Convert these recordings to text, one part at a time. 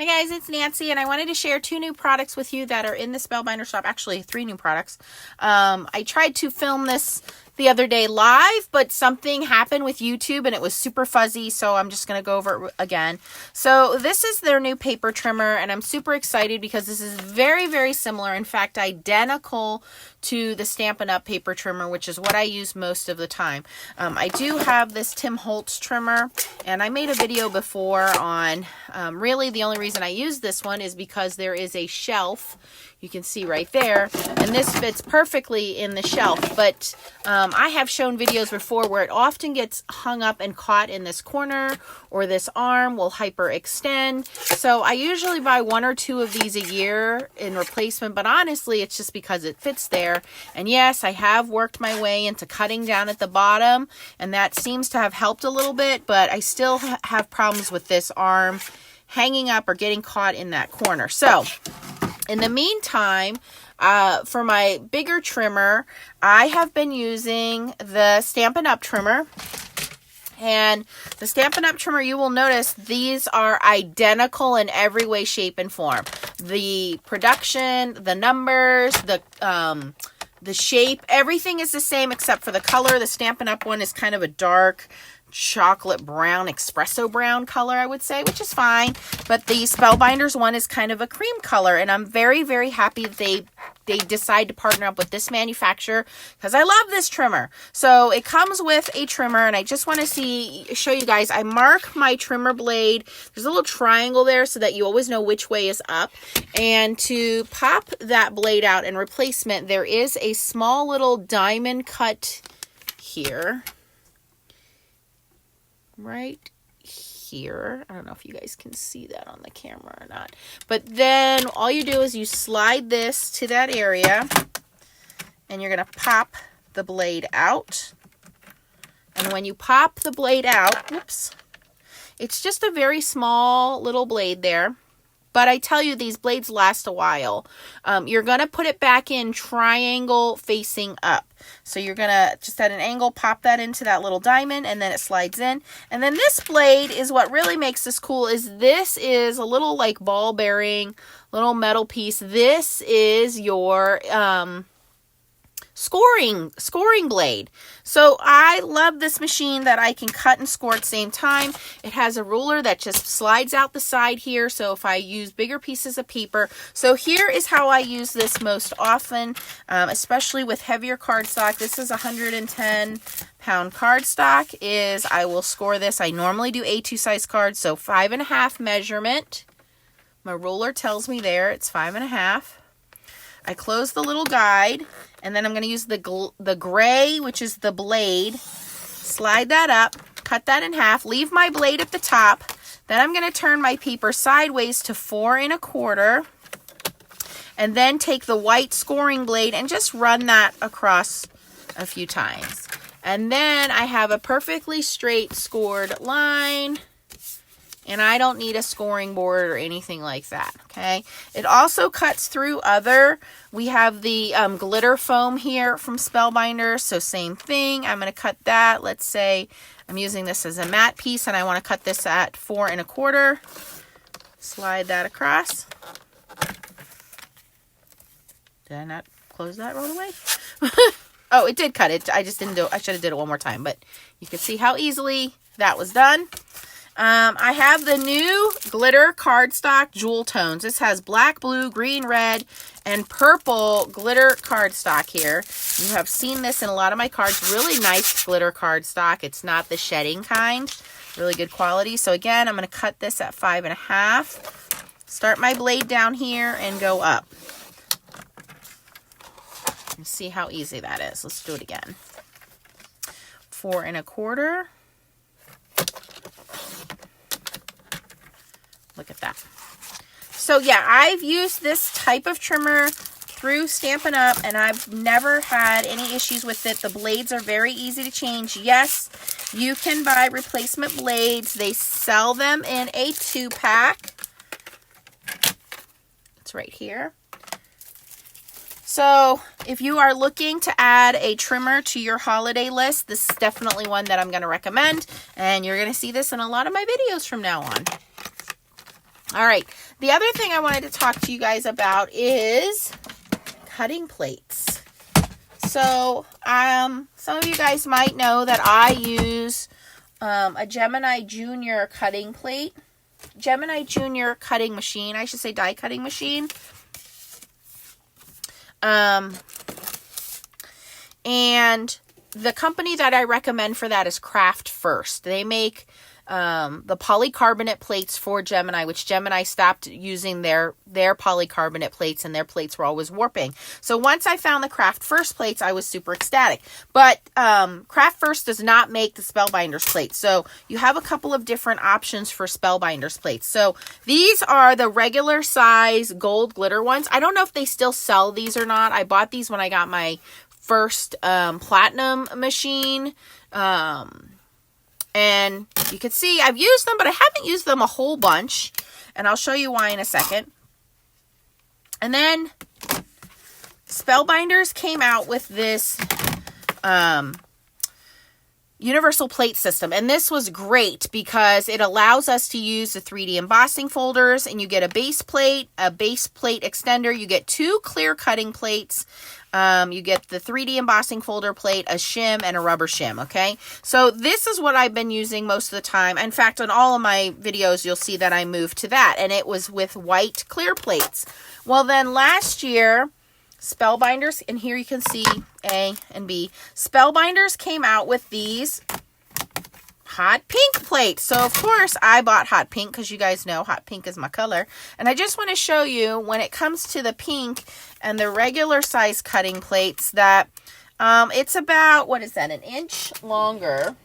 Hi guys, it's Nancy, and I wanted to share 2 new products with you that are in the Spellbinder shop. Actually, 3 new products. I tried to film this the other day live, but something happened with YouTube and it was super fuzzy, so I'm just going to go over it again. So this is their new paper trimmer, and I'm super excited because this is very, very similar. In fact, identical to the Stampin' Up! Paper trimmer, which is what I use most of the time. I do have this Tim Holtz trimmer, and I made a video before on really the only reason I use this one is because there is a shelf. You can see right there, and this fits perfectly in the shelf, but I have shown videos before where it often gets hung up and caught in this corner, or this arm will hyperextend. So I usually buy 1 or 2 of these a year in replacement, but honestly, it's just because it fits there. And yes, I have worked my way into cutting down at the bottom, and that seems to have helped a little bit, but I still have problems with this arm hanging up or getting caught in that corner. So in the meantime, for my bigger trimmer, I have been using the Stampin' Up! Trimmer. And the Stampin' Up! Trimmer, you will notice these are identical in every way, shape, and form. The production, the numbers, the shape, everything is the same except for the color. The Stampin' Up! One is kind of a dark chocolate brown, espresso brown color, I would say, which is fine. But the Spellbinders one is kind of a cream color, and I'm very, very happy that they decide to partner up with this manufacturer because I love this trimmer. So it comes with a trimmer, and I just want to show you guys. I mark my trimmer blade. There's a little triangle there so that you always know which way is up. And to pop that blade out in replacement, there is a small little diamond cut here. Right here. I don't know if you guys can see that on the camera or not. But then all you do is you slide this to that area, and you're going to pop the blade out. And when you pop the blade out, whoops, it's just a very small little blade there. But I tell you, these blades last a while. You're going to put it back in triangle facing up. So you're going to, just at an angle, pop that into that little diamond, and then it slides in. And then this blade is what really makes this cool, is this is a little like ball bearing, little metal piece. This is your scoring blade. So I love this machine that I can cut and score at the same time. It has a ruler that just slides out the side here, so if I use bigger pieces of paper. So here is how I use this most often, especially with heavier cardstock. This is 110 pound cardstock. I will score this. I normally do A2 size cards, so 5.5 measurement. My ruler tells me there it's 5.5. I close the little guide, and then I'm going to use the gray, which is the blade, slide that up, cut that in half, leave my blade at the top. Then I'm going to turn my paper sideways to 4 1/4, and then take the white scoring blade and just run that across a few times. And then I have a perfectly straight scored line. And I don't need a scoring board or anything like that, okay? It also cuts through we have the glitter foam here from Spellbinders, so same thing. I'm going to cut that. Let's say I'm using this as a matte piece, and I want to cut this at 4 1/4. Slide that across. Did I not close that right away? Oh, it did cut it. I just didn't do it. I should have did it one more time, but you can see how easily that was done. I have the new glitter cardstock jewel tones. This has black, blue, green, red, and purple glitter cardstock here. You have seen this in a lot of my cards. Really nice glitter cardstock. It's not the shedding kind. Really good quality. So again, I'm going to cut this at 5.5. Start my blade down here and go up. And see how easy that is. Let's do it again. 4 1/4. Look at that. So yeah, I've used this type of trimmer through Stampin' Up! And I've never had any issues with it. The blades are very easy to change. Yes, you can buy replacement blades. They sell them in a 2-pack. It's right here. So if you are looking to add a trimmer to your holiday list, this is definitely one that I'm going to recommend. And you're going to see this in a lot of my videos from now on. All right. The other thing I wanted to talk to you guys about is cutting plates. So, some of you guys might know that I use a Gemini Junior cutting plate. Gemini Junior cutting machine. I should say die cutting machine. And the company that I recommend for that is Craft First. They make the polycarbonate plates for Gemini, which Gemini stopped using their polycarbonate plates, and their plates were always warping. So once I found the Craft First plates, I was super ecstatic. But Craft First does not make the Spellbinders plates. So you have a couple of different options for Spellbinders plates. So these are the regular size gold glitter ones. I don't know if they still sell these or not. I bought these when I got my first platinum machine. And you can see I've used them, but I haven't used them a whole bunch. And I'll show you why in a second. And then Spellbinders came out with this universal plate system. And this was great because it allows us to use the 3D embossing folders, and you get a base plate extender. You get 2 clear cutting plates. You get the 3D embossing folder plate, a shim, and a rubber shim, okay? So this is what I've been using most of the time. In fact, on all of my videos, you'll see that I moved to that, and it was with white clear plates. Well, then last year, Spellbinders, and here you can see A and B, Spellbinders came out with these hot pink plates. So, of course, I bought hot pink because you guys know hot pink is my color. And I just want to show you, when it comes to the pink and the regular size cutting plates, that it's about, what is that, 1 inch longer.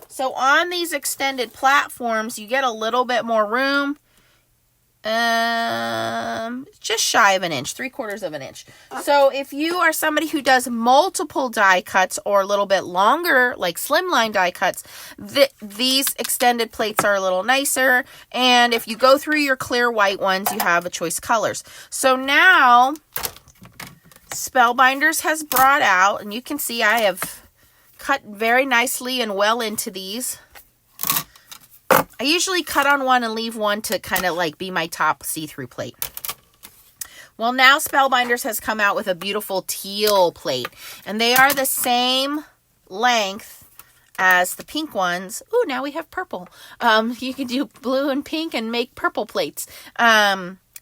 So on these extended platforms, you get a little bit more room. Just shy of 1 inch, 3/4 of an inch. So if you are somebody who does multiple die cuts or a little bit longer, like slimline die cuts, these extended plates are a little nicer. And if you go through your clear white ones, you have a choice of colors. So now Spellbinders has brought out, and you can see I have cut very nicely and well into these. I usually cut on one and leave one to kind of like be my top see-through plate. Well, now Spellbinders has come out with a beautiful teal plate, and they are the same length as the pink ones. Ooh, now we have purple. You can do blue and pink and make purple plates.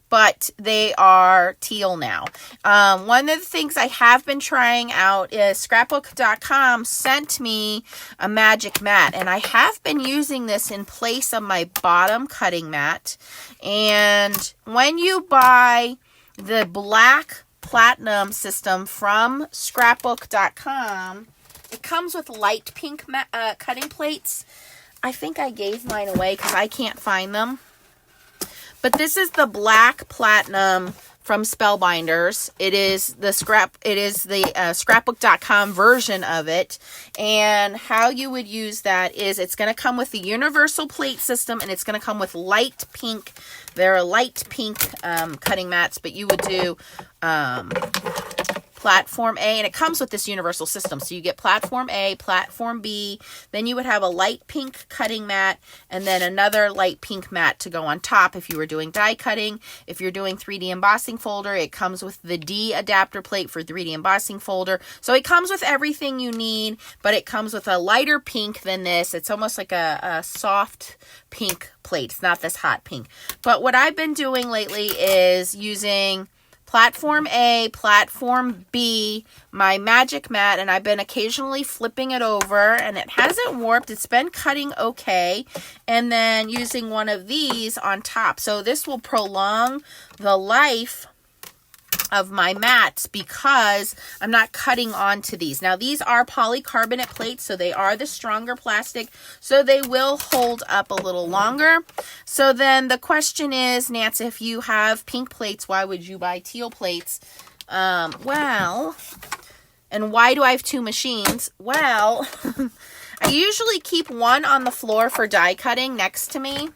But they are teal now. One of the things I have been trying out is Scrapbook.com sent me a magic mat, and I have been using this in place of my bottom cutting mat. And when you buy the black platinum system from Scrapbook.com, it comes with light pink cutting plates. I think I gave mine away because I can't find them. But this is the black platinum from Spellbinders. It is the Scrapbook.com version of it. And how you would use that is it's going to come with the universal plate system, and it's going to come with light pink. They're a light pink cutting mats, but you would do platform A, and it comes with this universal system. So you get platform A, platform B, then you would have a light pink cutting mat, and then another light pink mat to go on top if you were doing die cutting. If you're doing 3D embossing folder, it comes with the D adapter plate for 3D embossing folder. So it comes with everything you need, but it comes with a lighter pink than this. It's almost like a soft pink plate. It's not this hot pink. But what I've been doing lately is using platform A, platform B, my magic mat, and I've been occasionally flipping it over, and it hasn't warped. It's been cutting okay, and then using one of these on top. So this will prolong the life of my mats because I'm not cutting onto these. Now, these are polycarbonate plates, so they are the stronger plastic, so they will hold up a little longer. So then the question is, Nancy, if you have pink plates, why would you buy teal plates? Well, and why do I have 2 machines? Well, I usually keep one on the floor for die cutting next to me,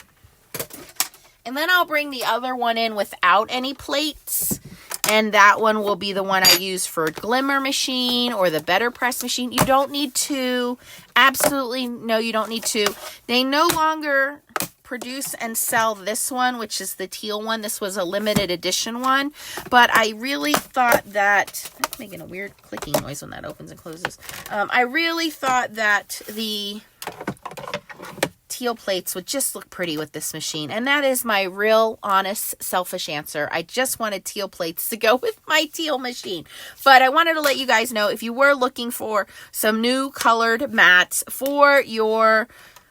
and then I'll bring the other one in without any plates. And that one will be the one I use for Glimmer machine or the Better Press machine. You don't need 2. Absolutely no, you don't need 2. They no longer produce and sell this one, which is the teal one. This was a limited edition one, but I really thought that, that's making a weird clicking noise when that opens and closes. I really thought that the teal plates would just look pretty with this machine. And that is my real, honest, selfish answer. I just wanted teal plates to go with my teal machine. But I wanted to let you guys know, if you were looking for some new colored mats for your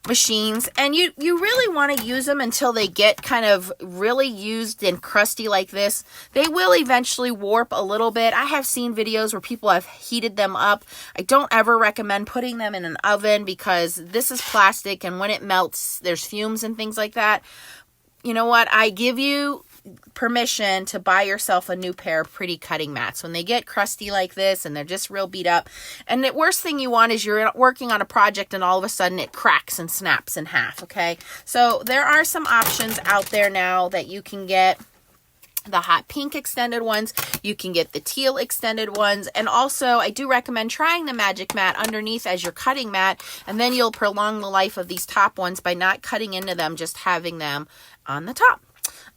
machines, and you really want to use them until they get kind of really used and crusty like this, they will eventually warp a little bit. I have seen videos where people have heated them up. I don't ever recommend putting them in an oven because this is plastic, and when it melts, there's fumes and things like that. You know what? I give you permission to buy yourself a new pair of pretty cutting mats when they get crusty like this and they're just real beat up. And the worst thing you want is you're working on a project and all of a sudden it cracks and snaps in half. Okay, so there are some options out there now that you can get. The hot pink extended ones, you can get the teal extended ones, and also I do recommend trying the magic mat underneath as your cutting mat, and then you'll prolong the life of these top ones by not cutting into them, just having them on the top.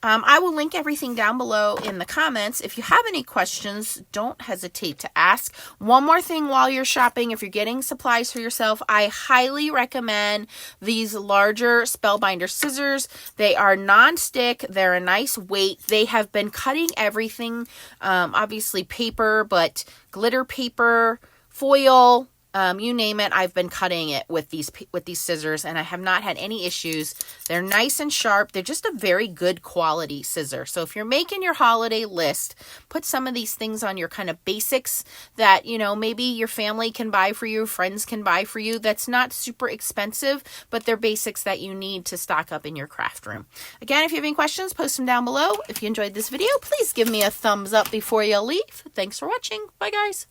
I will link everything down below in the comments. If you have any questions, don't hesitate to ask. One more thing while you're shopping, if you're getting supplies for yourself, I highly recommend these larger Spellbinder scissors. They are non-stick. They're a nice weight. They have been cutting everything, obviously paper, but glitter paper, foil, you name it, I've been cutting it with these scissors, and I have not had any issues. They're nice and sharp. They're just a very good quality scissor. So if you're making your holiday list, put some of these things on your kind of basics that, you know, maybe your family can buy for you, friends can buy for you. That's not super expensive, but they're basics that you need to stock up in your craft room. Again, if you have any questions, post them down below. If you enjoyed this video, please give me a thumbs up before you leave. Thanks for watching. Bye, guys.